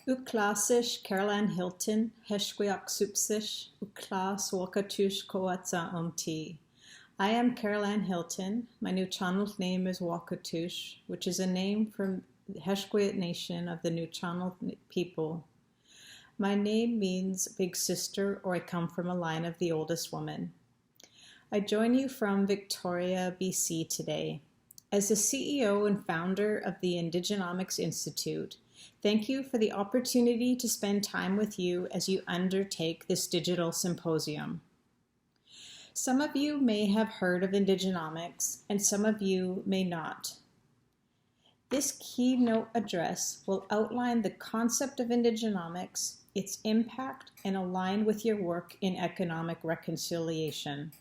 Uklasish Caroline Hilton, Heshquiak Supsish, Uklas Wakatush Koatsa Umti. I am Caroline Hilton. My new channel name is Wakatush, which is a name from the Heshquiat Nation of the New Channel people. My name means big sister, or I come from a line of the oldest woman. I join you from Victoria, BC today. As the CEO and founder of the Indigenomics Institute, thank you for the opportunity to spend time with you as you undertake this digital symposium. Some of you may have heard of Indigenomics, and some of you may not. This keynote address will outline the concept of Indigenomics, its impact, and align with your work in economic reconciliation.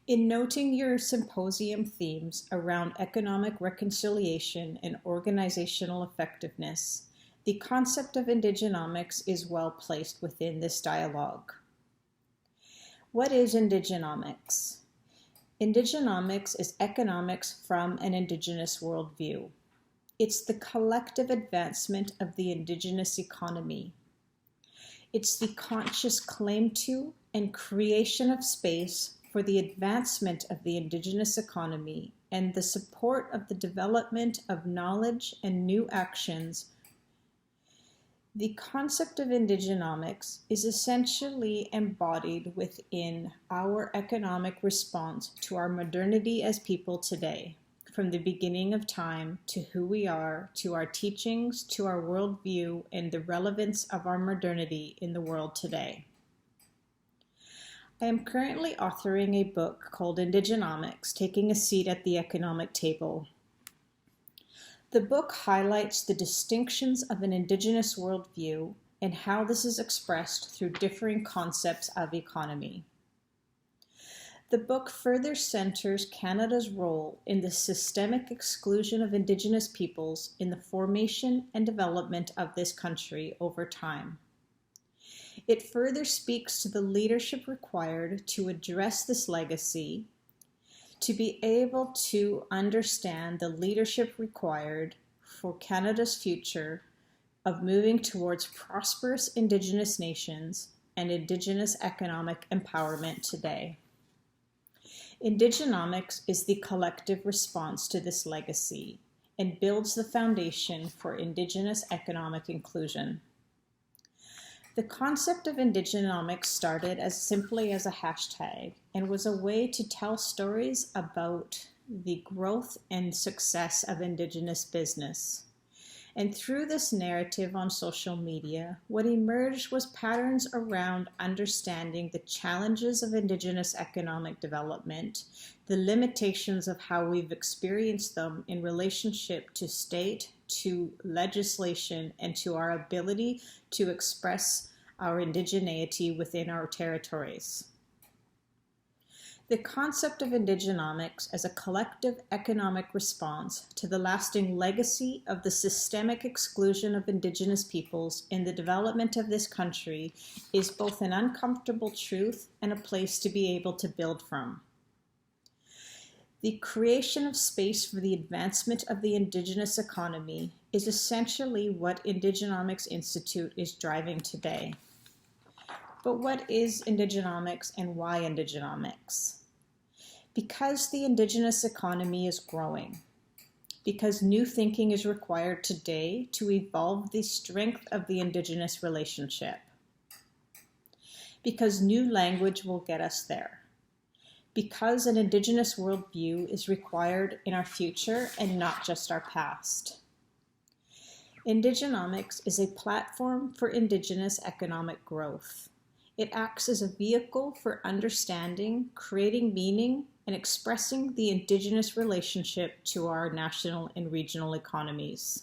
In noting your symposium themes around economic reconciliation and organizational effectiveness, the concept of Indigenomics is well placed within this dialogue. What is Indigenomics? Indigenomics is economics from an Indigenous worldview. It's the collective advancement of the Indigenous economy. It's the conscious claim to and creation of space for the advancement of the Indigenous economy and the support of the development of knowledge and new actions. The concept of Indigenomics is essentially embodied within our economic response to our modernity as people today, from the beginning of time to who we are, to our teachings, to our worldview, and the relevance of our modernity in the world today. I am currently authoring a book called Indigenomics, Taking a Seat at the Economic Table. The book highlights the distinctions of an Indigenous worldview and how this is expressed through differing concepts of economy. The book further centers Canada's role in the systemic exclusion of Indigenous peoples in the formation and development of this country over time. It further speaks to the leadership required to address this legacy, to be able to understand the leadership required for Canada's future of moving towards prosperous Indigenous nations and Indigenous economic empowerment today. Indigenomics is the collective response to this legacy and builds the foundation for Indigenous economic inclusion. The concept of Indigenomics started as simply as a hashtag and was a way to tell stories about the growth and success of Indigenous business. And through this narrative on social media, what emerged was patterns around understanding the challenges of Indigenous economic development, the limitations of how we've experienced them in relationship to state, to legislation, and to our ability to express our indigeneity within our territories. The concept of Indigenomics as a collective economic response to the lasting legacy of the systemic exclusion of Indigenous peoples in the development of this country is both an uncomfortable truth and a place to be able to build from. The creation of space for the advancement of the Indigenous economy is essentially what Indigenomics Institute is driving today. But what is Indigenomics and why Indigenomics? Because the Indigenous economy is growing. Because new thinking is required today to evolve the strength of the Indigenous relationship. Because new language will get us there. Because an Indigenous worldview is required in our future and not just our past. Indigenomics is a platform for Indigenous economic growth. It acts as a vehicle for understanding, creating meaning, and expressing the Indigenous relationship to our national and regional economies.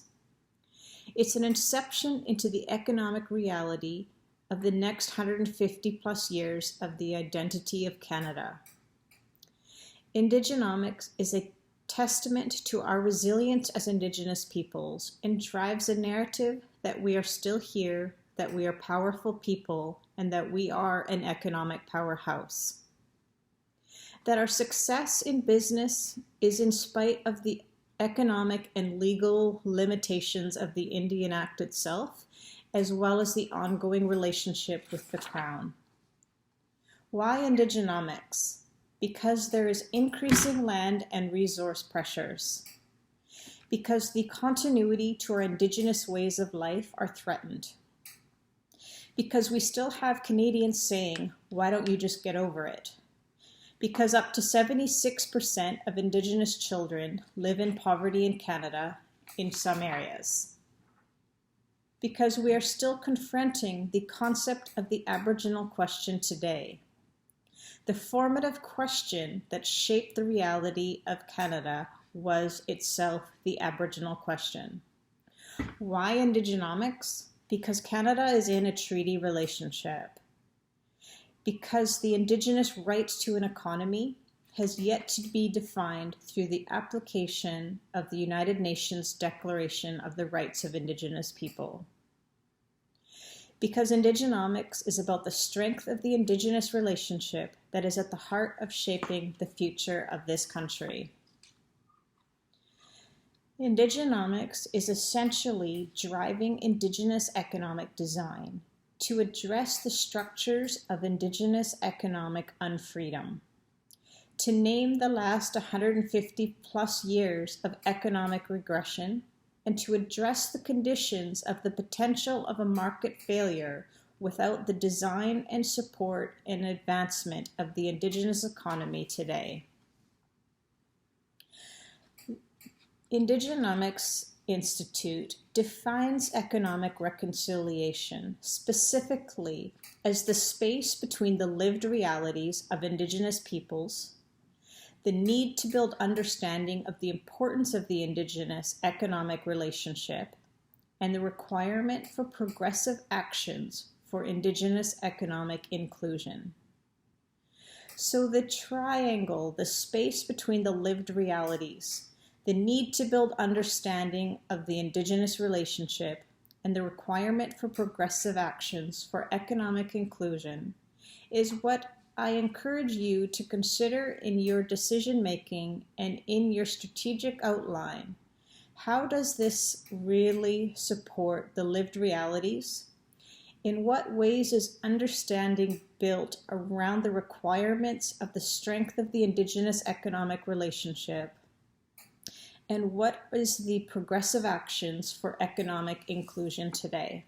It's an inception into the economic reality of the next 150 plus years of the identity of Canada. Indigenomics is a testament to our resilience as Indigenous peoples and drives a narrative that we are still here, that we are powerful people, and that we are an economic powerhouse. That our success in business is in spite of the economic and legal limitations of the Indian Act itself, as well as the ongoing relationship with the Crown. Why Indigenomics? Because there is increasing land and resource pressures. Because the continuity to our Indigenous ways of life are threatened. Because we still have Canadians saying, "Why don't you just get over it?" Because up to 76% of Indigenous children live in poverty in Canada in some areas. Because we are still confronting the concept of the Aboriginal question today, the formative question that shaped the reality of Canada was itself the Aboriginal question. Why Indigenomics? Because Canada is in a treaty relationship. Because the Indigenous right to an economy has yet to be defined through the application of the United Nations Declaration of the Rights of Indigenous People. Because Indigenomics is about the strength of the Indigenous relationship that is at the heart of shaping the future of this country. Indigenomics is essentially driving Indigenous economic design to address the structures of Indigenous economic unfreedom, to name the last 150 plus years of economic regression, and to address the conditions of the potential of a market failure without the design and support and advancement of the Indigenous economy today. Indigenomics Institute defines economic reconciliation specifically as the space between the lived realities of Indigenous peoples, the need to build understanding of the importance of the Indigenous economic relationship, and the requirement for progressive actions for Indigenous economic inclusion. So the triangle, the space between the lived realities, the need to build understanding of the Indigenous relationship, and the requirement for progressive actions for economic inclusion is what I encourage you to consider in your decision-making and in your strategic outline. How does this really support the lived realities? In what ways is understanding built around the requirements of the strength of the Indigenous economic relationship? And what is the progressive actions for economic inclusion today?